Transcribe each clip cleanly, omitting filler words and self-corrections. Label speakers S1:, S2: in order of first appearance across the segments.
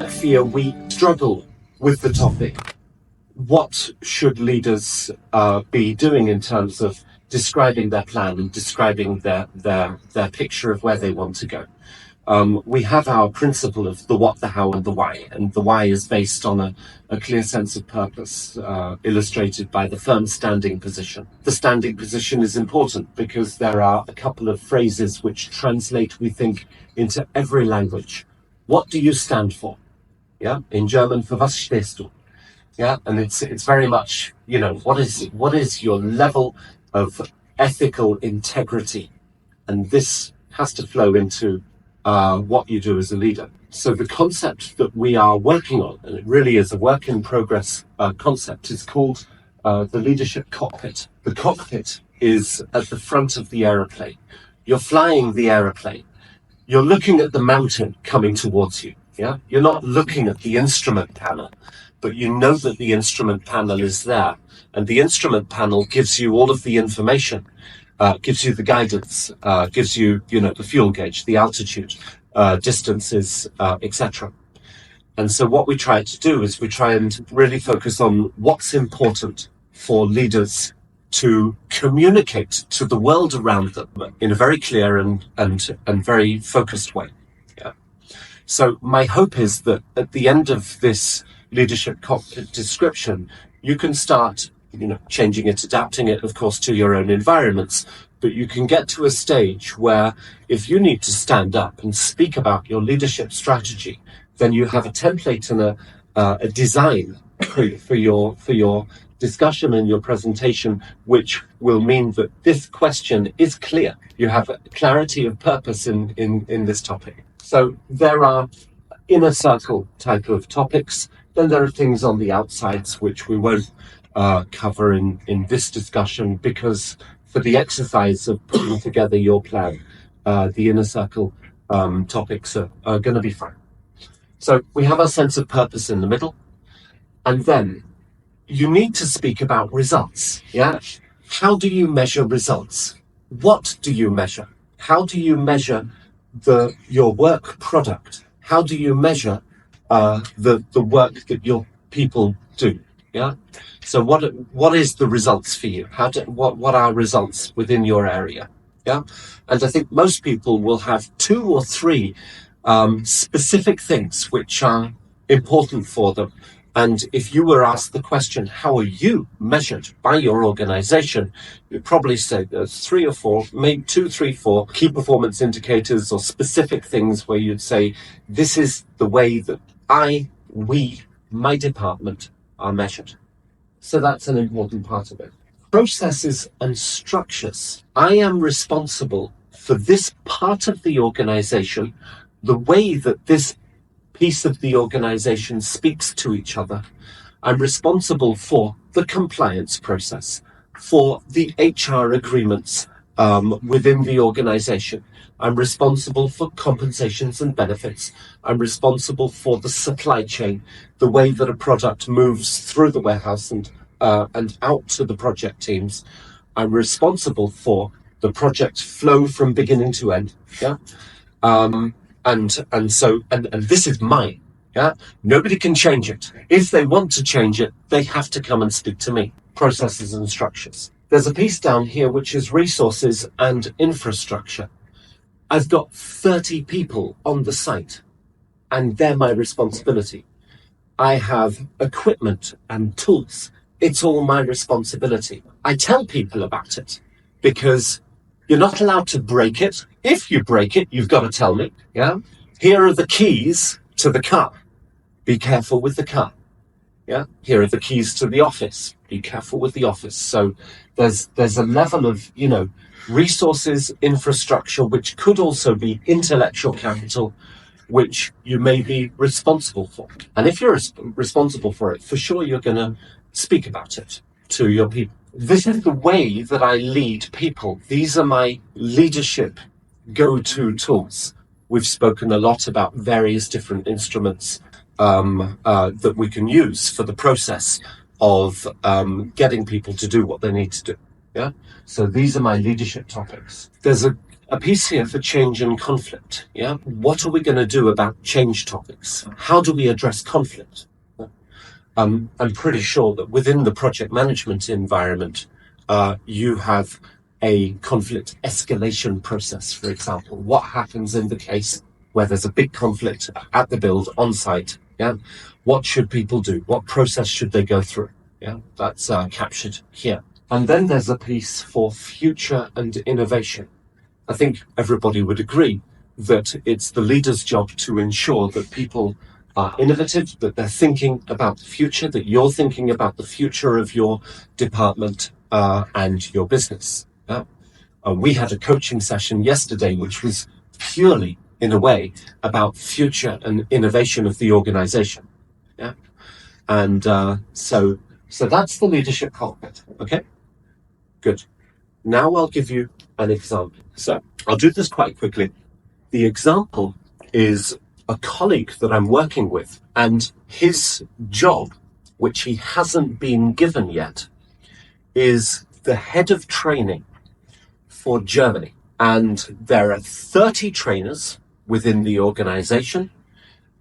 S1: I fear we struggle with the topic. What should leaders be doing in terms of describing their plan and describing their picture of where they want to go? We have our principle of the what, the how, and the why. And the why is based on a clear sense of purpose, illustrated by the firm standing position. The standing position is important because there are a couple of phrases which translate, we think, into every language. What do you stand for? Yeah, in German, für was stehst du? Yeah, and it's very much, what is your level of ethical integrity? And this has to flow into what you do as a leader. So the concept that we are working on, and it really is a work in progress concept, is called the Leadership Cockpit. The cockpit is at the front of the aeroplane. You're flying the aeroplane. You're looking at the mountain coming towards you. Yeah, you're not looking at the instrument panel, but you know that the instrument panel is there, and the instrument panel gives you all of the information. Gives you the guidance, gives you, the fuel gauge, the altitude, distances, etc. And so what we try to do is we try and really focus on what's important for leaders to communicate to the world around them in a very clear and very focused way. Yeah. So my hope is that at the end of this leadership cockpit description, you can start changing it, adapting it, of course, to your own environments. But you can get to a stage where if you need to stand up and speak about your leadership strategy, then you have a template and a design for your discussion and your presentation, which will mean that this question is clear. You have a clarity of purpose in this topic. So there are inner circle type of topics. Then there are things on the outsides, which we won't cover in this discussion, because for the exercise of putting together your plan, the inner circle topics are going to be fun. So we have our sense of purpose in the middle, and then you need to speak about results. Yeah, how do you measure results? What do you measure? How do you measure your work product? How do you measure the work that your people do? Yeah. So what is the results for you? What are results within your area? Yeah. And I think most people will have 2 or 3 specific things which are important for them. And if you were asked the question, how are you measured by your organization? You'd probably say there's 3 or 4, maybe 2, 3, 4 key performance indicators or specific things where you'd say, this is the way that we, my department, are measured. So that's an important part of it. Processes and structures. I am responsible for this part of the organization, the way that this piece of the organization speaks to each other. I'm responsible for the compliance process, for the HR agreements within the organization. I'm responsible for compensations and benefits. I'm responsible for the supply chain, the way that a product moves through the warehouse and out to the project teams. I'm responsible for the project flow from beginning to end. Yeah. And this is mine. Yeah. Nobody can change it. If they want to change it, they have to come and speak to me. Processes and structures. There's a piece down here which is resources and infrastructure. I've got 30 people on the site, and they're my responsibility. I have equipment and tools. It's all my responsibility. I tell people about it because you're not allowed to break it. If you break it, you've got to tell me. Yeah. Here are the keys to the car. Be careful with the car. Yeah. Here are the keys to the office. Be careful with the office. So there's a level of, resources, infrastructure, which could also be intellectual capital, which you may be responsible for. And if you're responsible for it, for sure you're going to speak about it to your people. This is the way that I lead people. These are my leadership go-to tools. We've spoken a lot about various different instruments that we can use for the process of getting people to do what they need to do. Yeah. So these are my leadership topics. There's a piece here for change and conflict. Yeah, what are we going to do about change topics? How do we address conflict? I'm pretty sure that within the project management environment, you have a conflict escalation process, for example. What happens in the case where there's a big conflict at the build on site? Yeah, what should people do? What process should they go through? Yeah, that's captured here. And then there's a piece for future and innovation. I think everybody would agree that it's the leader's job to ensure that people are innovative, that they're thinking about the future, that you're thinking about the future of your department and your business. Yeah? We had a coaching session yesterday, which was purely, in a way, about future and innovation of the organization. Yeah, and so that's the leadership cockpit. Okay, good. Now I'll give you an example. So I'll do this quite quickly. The example is a colleague that I'm working with, and his job, which he hasn't been given yet, is the head of training for Germany. And there are 30 trainers within the organization,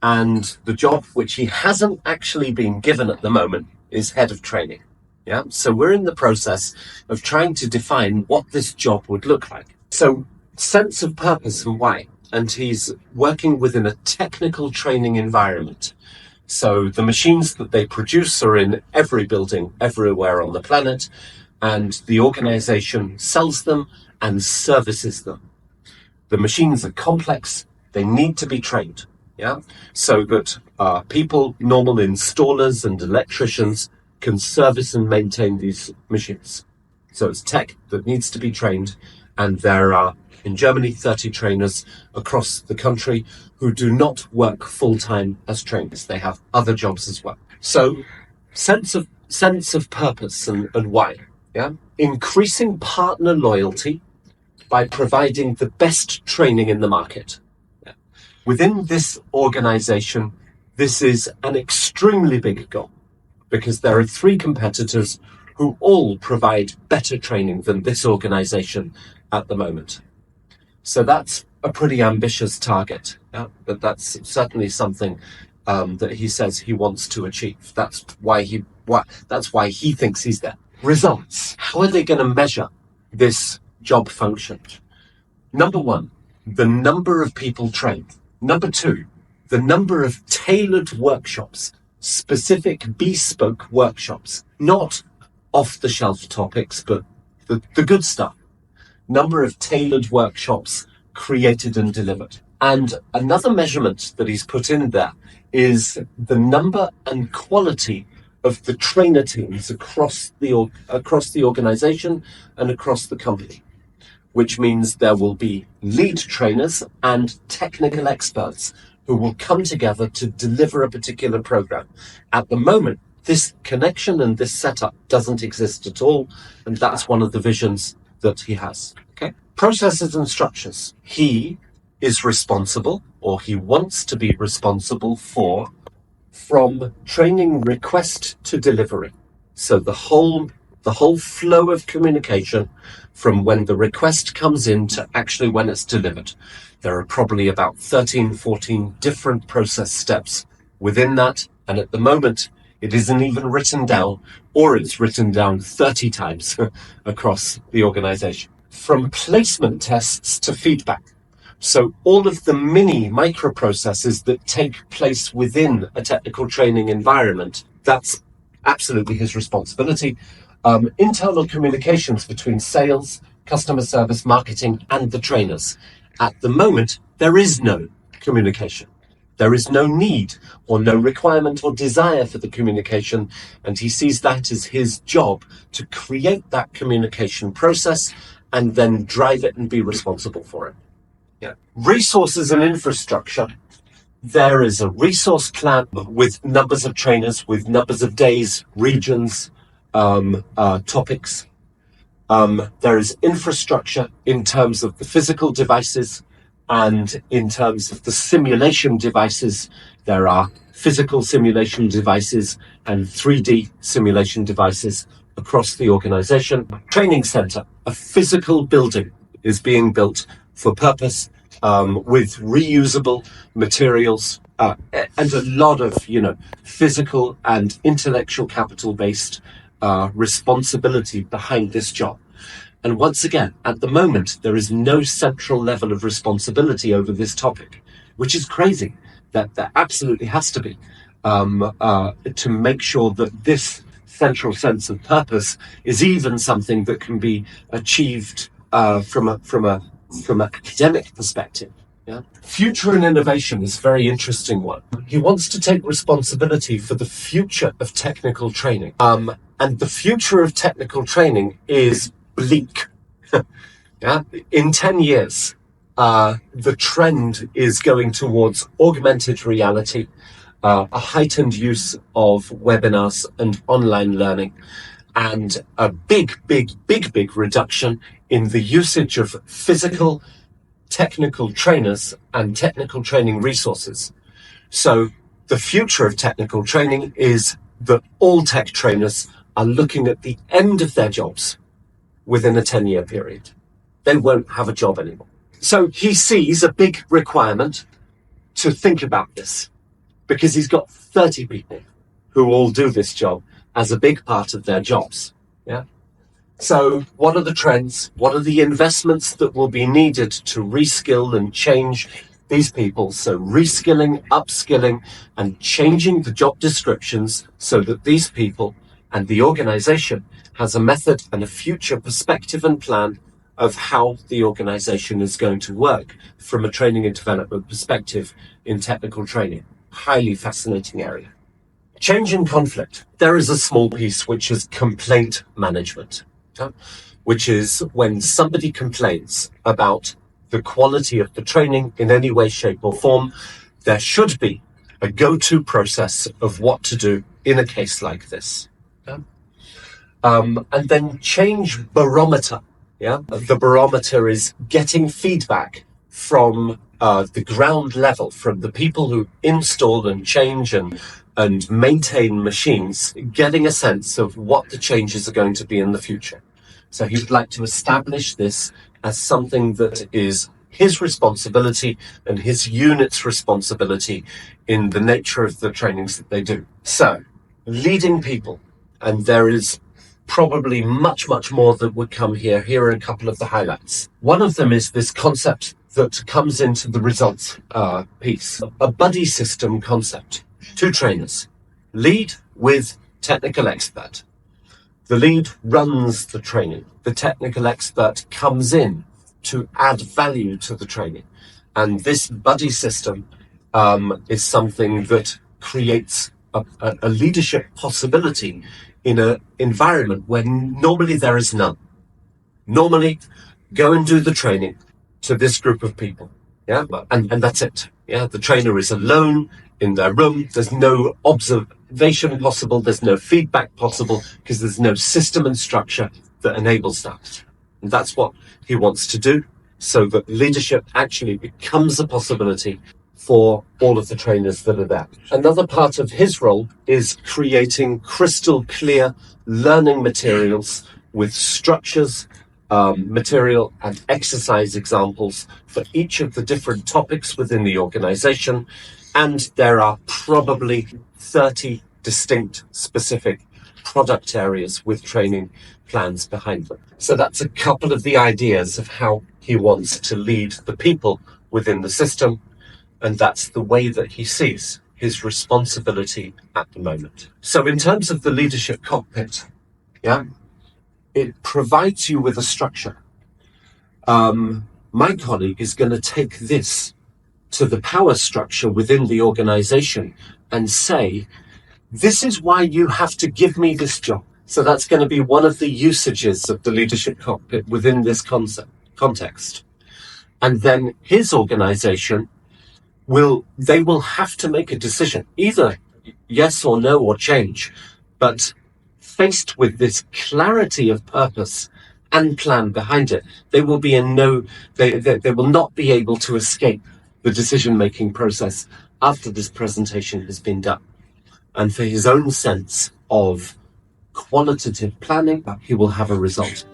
S1: and the job, which he hasn't actually been given at the moment, is head of training. Yeah, so we're in the process of trying to define what this job would look like. So sense of purpose and why. And he's working within a technical training environment. So the machines that they produce are in every building, everywhere on the planet, and the organization sells them and services them. The machines are complex. They need to be trained. Yeah, so that people, normal installers and electricians, can service and maintain these machines. So it's tech that needs to be trained, and there are, in Germany, 30 trainers across the country who do not work full-time as trainers. They have other jobs as well. So sense of purpose and why. Yeah, increasing partner loyalty by providing the best training in the market. Yeah. Within this organization, this is an extremely big goal, because there are 3 competitors who all provide better training than this organization at the moment. So that's a pretty ambitious target, yeah? But that's certainly something that he says he wants to achieve. That's why he thinks he's there. Results. How are they going to measure this job function? Number 1, the number of people trained. Number 2, the number of tailored workshops, specific bespoke workshops, not off-the-shelf topics, but the good stuff. Number of tailored workshops created and delivered. And another measurement that he's put in there is the number and quality of the trainer teams across the organization and across the company, which means there will be lead trainers and technical experts who will come together to deliver a particular program. At the moment, this connection and this setup doesn't exist at all, and that's one of the visions that he has. Okay, processes and structures. He is responsible, or he wants to be responsible for, from training request to delivery. So the whole flow of communication from when the request comes in to actually when it's delivered. There are probably about 13, 14 different process steps within that. And at the moment, it isn't even written down, or it's written down 30 times across the organization. From placement tests to feedback. So all of the mini microprocesses that take place within a technical training environment, that's absolutely his responsibility. Internal communications between sales, customer service, marketing, and the trainers. At the moment, there is no communication. There is no need or no requirement or desire for the communication, and he sees that as his job to create that communication process and then drive it and be responsible for it. Yeah. Resources and infrastructure. There is a resource plan with numbers of trainers, with numbers of days, regions, topics. There is infrastructure in terms of the physical devices, and in terms of the simulation devices. There are physical simulation devices and 3D simulation devices across the organization. Training center, a physical building, is being built for purpose, with reusable materials, and a lot of, physical and intellectual capital based responsibility behind this job. And once again, at the moment, there is no central level of responsibility over this topic, which is crazy. That there absolutely has to be, to make sure that this central sense of purpose is even something that can be achieved from an academic perspective. Yeah? Future and innovation is a very interesting one. He wants to take responsibility for the future of technical training. And the future of technical training is bleak. Yeah? In 10 years, the trend is going towards augmented reality, a heightened use of webinars and online learning, and a big reduction in the usage of physical technical trainers and technical training resources. So the future of technical training is that all tech trainers are looking at the end of their jobs within a 10-year period. They won't have a job anymore. So he sees a big requirement to think about this, because he's got 30 people who all do this job as a big part of their jobs. Yeah. So what are the trends? What are the investments that will be needed to reskill and change these people? So reskilling, upskilling, and changing the job descriptions so that these people and the organization has a method and a future perspective and plan of how the organization is going to work from a training and development perspective in technical training. Highly fascinating area. Change and conflict. There is a small piece which is complaint management, which is when somebody complains about the quality of the training in any way, shape or form, there should be a go-to process of what to do in a case like this. And then change barometer. Yeah, the barometer is getting feedback from the ground level, from the people who install and change and maintain machines, getting a sense of what the changes are going to be in the future. So he would like to establish this as something that is his responsibility and his unit's responsibility in the nature of the trainings that they do. So, leading people, and there is probably much more that would come here. Here are a couple of the highlights. One of them is this concept that comes into the results piece, a buddy system concept. 2 trainers, lead with technical expert. The lead runs the training. The technical expert comes in to add value to the training. And this buddy system is something that creates a leadership possibility in an environment where normally there is none. Normally, go and do the training to this group of people. Yeah, and that's it. Yeah, the trainer is alone in their room. There's no observation possible. There's no feedback possible because there's no system and structure that enables that. And that's what he wants to do, so that leadership actually becomes a possibility for all of the trainers that are there. Another part of his role is creating crystal clear learning materials with structures, material and exercise examples for each of the different topics within the organization. And there are probably 30 distinct specific product areas with training plans behind them. So that's a couple of the ideas of how he wants to lead the people within the system. And that's the way that he sees his responsibility at the moment. So in terms of the leadership cockpit, yeah, it provides you with a structure. My colleague is going to take this to the power structure within the organization and say, this is why you have to give me this job. So that's going to be one of the usages of the leadership cockpit within this context. And then his organization will have to make a decision, either yes or no or change. But faced with this clarity of purpose and plan behind it, they will be they will not be able to escape the decision-making process after this presentation has been done. And for his own sense of qualitative planning, he will have a result.